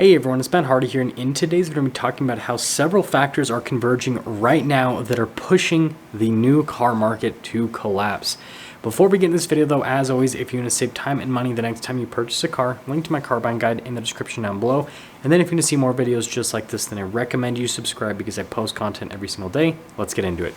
Hey everyone, it's Ben Hardy here, and in today's video, we're talking about how several factors are converging right now that are pushing the new car market to collapse. Before we get into this video though, as always, if you want to save time and money the next time you purchase a car, link to my car buying guide in the description down below. And then if you want to see more videos just like this, then I recommend you subscribe because I post content every single day. Let's get into it.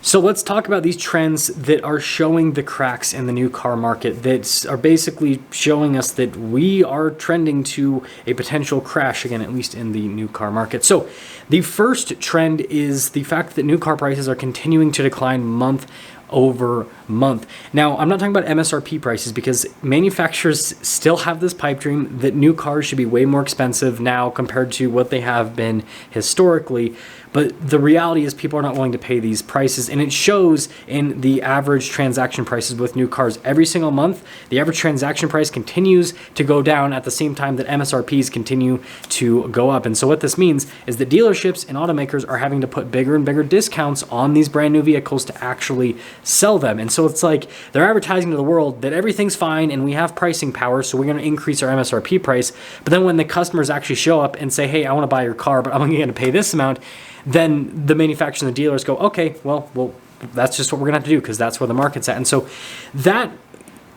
So let's talk about these trends that are showing the cracks in the new car market that are basically showing us that we are trending to a potential crash again, at least in the new car market. So the first trend is the fact that new car prices are continuing to decline month over month. Now, I'm not talking about MSRP prices because manufacturers still have this pipe dream that new cars should be way more expensive now compared to what they have been historically. But the reality is people are not willing to pay these prices, and it shows in the average transaction prices with new cars. Every single month, the average transaction price continues to go down at the same time that MSRPs continue to go up. And so what this means is that dealerships and automakers are having to put bigger and bigger discounts on these brand new vehicles to actually sell them. And so it's like they're advertising to the world that everything's fine and we have pricing power, so we're going to increase our MSRP price. But then when the customers actually show up and say, hey, I want to buy your car, but I'm only going to pay this amount, then the manufacturers and the dealers go, okay, well, that's just what we're gonna have to do because that's where the market's at. And so that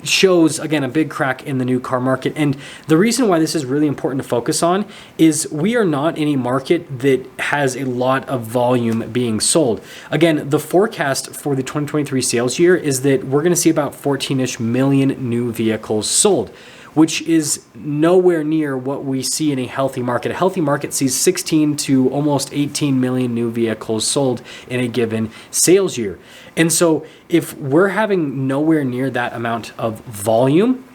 shows, again, a big crack in the new car market. And the reason why this is really important to focus on is we are not in a market that has a lot of volume being sold. Again, the forecast for the 2023 sales year is that we're gonna see about 14-ish million new vehicles sold, which is nowhere near what we see in a healthy market. A healthy market sees 16 to almost 18 million new vehicles sold in a given sales year. And so if we're having nowhere near that amount of volume,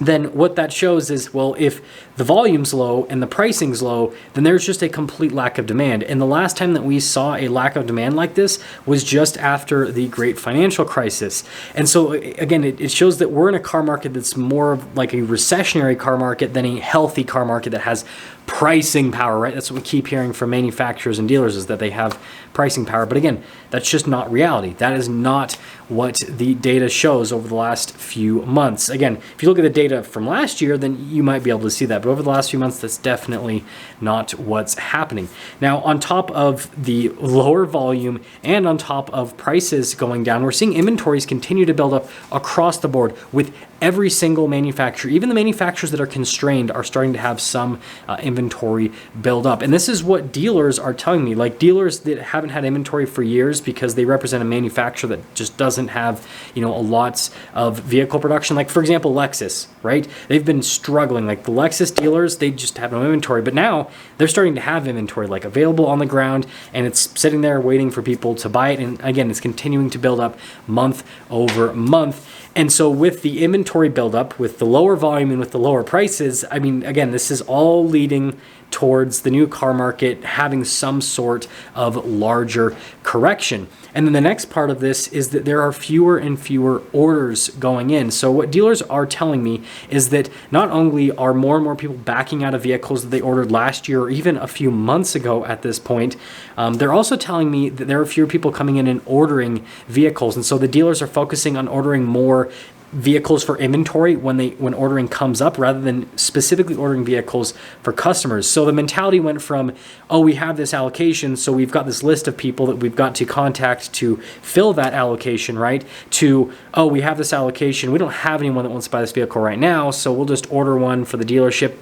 then what that shows is, well, if the volume's low and the pricing's low, then there's just a complete lack of demand. And the last time that we saw a lack of demand like this was just after the great financial crisis. And so again, it shows that we're in a car market that's more like a recessionary car market than a healthy car market that has pricing power, right? That's what we keep hearing from manufacturers and dealers, is that they have pricing power. But again, that's just not reality. That is not what the data shows over the last few months. Again, if you look at the data from last year, then you might be able to see that. But over the last few months, that's definitely not what's happening. Now, on top of the lower volume and on top of prices going down, we're seeing inventories continue to build up across the board with every single manufacturer. Even the manufacturers that are constrained are starting to have some inventory build up. And this is what dealers are telling me. Like dealers that haven't had inventory for years because they represent a manufacturer that just doesn't have, a lots of vehicle production. Like for example, Lexus, right? They've been struggling. Like the Lexus dealers, they just have no inventory. But now they're starting to have inventory like available on the ground, and it's sitting there waiting for people to buy it. And again, it's continuing to build up month over month. And so with the inventory buildup, with the lower volume and with the lower prices, I mean, again, this is all leading towards the new car market having some sort of larger correction. And then the next part of this is that there are fewer and fewer orders going in. So what dealers are telling me is that not only are more and more people backing out of vehicles that they ordered last year or even a few months ago at this point, they're also telling me that there are fewer people coming in and ordering vehicles. And so the dealers are focusing on ordering more vehicles for inventory when ordering comes up, rather than specifically ordering vehicles for customers. So the mentality went from, oh, we have this allocation, so we've got this list of people that we've got to contact to fill that allocation, right? To, oh, we have this allocation, we don't have anyone that wants to buy this vehicle right now, so we'll just order one for the dealership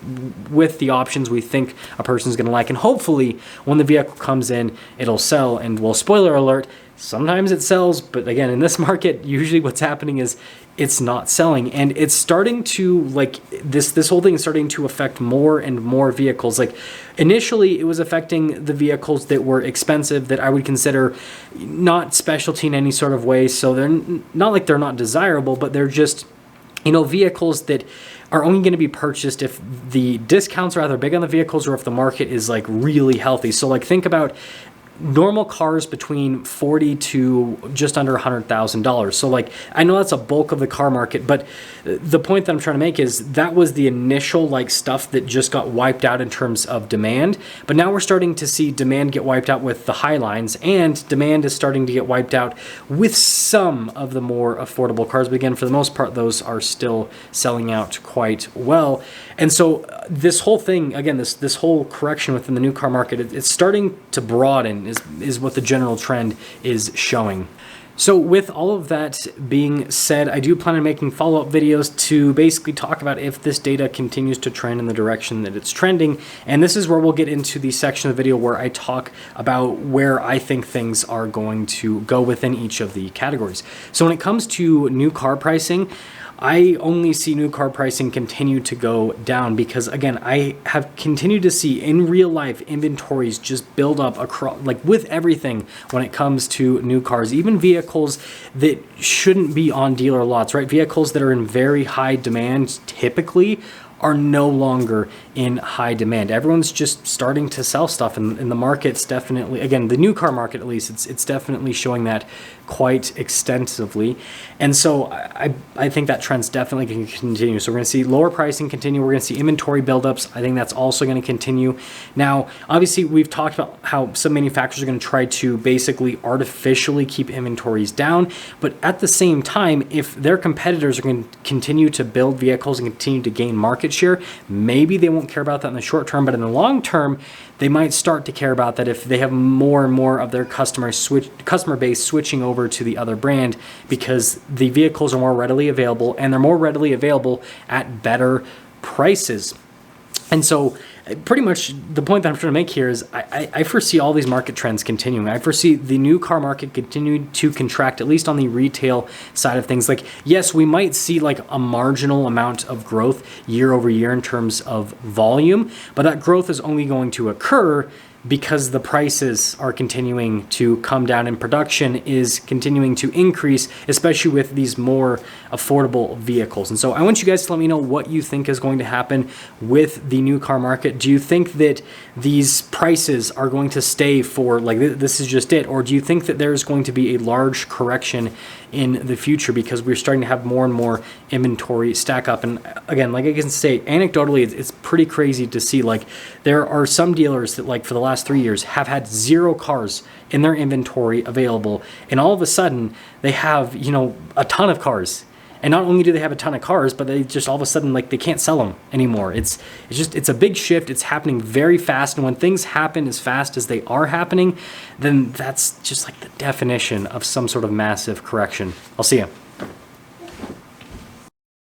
with the options we think a person's going to like. And hopefully when the vehicle comes in, it'll sell. And well, spoiler alert, sometimes it sells, but again, in this market, usually what's happening is it's not selling. And it's starting to, like, this whole thing is starting to affect more and more vehicles. Like initially it was affecting the vehicles that were expensive, that I would consider not specialty in any sort of way. So they're not like they're not desirable, but they're just, vehicles that are only going to be purchased if the discounts are either big on the vehicles or if the market is like really healthy. So like think about normal cars between $40 to just under $100,000. So like, I know that's a bulk of the car market, but the point that I'm trying to make is that was the initial like stuff that just got wiped out in terms of demand. But now we're starting to see demand get wiped out with the high lines, and demand is starting to get wiped out with some of the more affordable cars. But again, for the most part, those are still selling out quite well. And so this whole thing, again, this whole correction within the new car market, it's starting to broaden is what the general trend is showing. So with all of that being said, I do plan on making follow-up videos to basically talk about if this data continues to trend in the direction that it's trending. And this is where we'll get into the section of the video where I talk about where I think things are going to go within each of the categories. So when it comes to new car pricing, I only see new car pricing continue to go down because, again, I have continued to see in real life inventories just build up across, like with everything when it comes to new cars, even vehicles that shouldn't be on dealer lots, right? Vehicles that are in very high demand typically are no longer in high demand. Everyone's just starting to sell stuff, and the market's definitely, again, the new car market at least, it's definitely showing that quite extensively. And so I think that trend's definitely going to continue. So we're going to see lower pricing continue. We're going to see inventory buildups. I think that's also going to continue. Now, obviously, we've talked about how some manufacturers are going to try to basically artificially keep inventories down. But at the same time, if their competitors are going to continue to build vehicles and continue to gain market share, maybe they won't care about that in the short term, but in the long term, they might start to care about that if they have more and more of their customer base switching over to the other brand, because the vehicles are more readily available and they're more readily available at better prices. And so pretty much the point that I'm trying to make here is I foresee all these market trends continuing. I foresee the new car market continuing to contract, at least on the retail side of things. Like, yes, we might see like a marginal amount of growth year over year in terms of volume, but that growth is only going to occur because the prices are continuing to come down and production is continuing to increase, especially with these more affordable vehicles. And so I want you guys to let me know what you think is going to happen with the new car market. Do you think that these prices are going to stay for like this is just it? Or do you think that there's going to be a large correction in the future because we're starting to have more and more inventory stack up? And again, like I can say, anecdotally, it's pretty crazy to see, like, there are some dealers that, like, for the last 3 years have had 0 cars in their inventory available, and all of a sudden they have, you know, a ton of cars. And not only do they have a ton of cars, but they just all of a sudden, like, they can't sell them anymore. It's a big shift. It's happening very fast. And when things happen as fast as they are happening, then that's just like the definition of some sort of massive correction. I'll see you.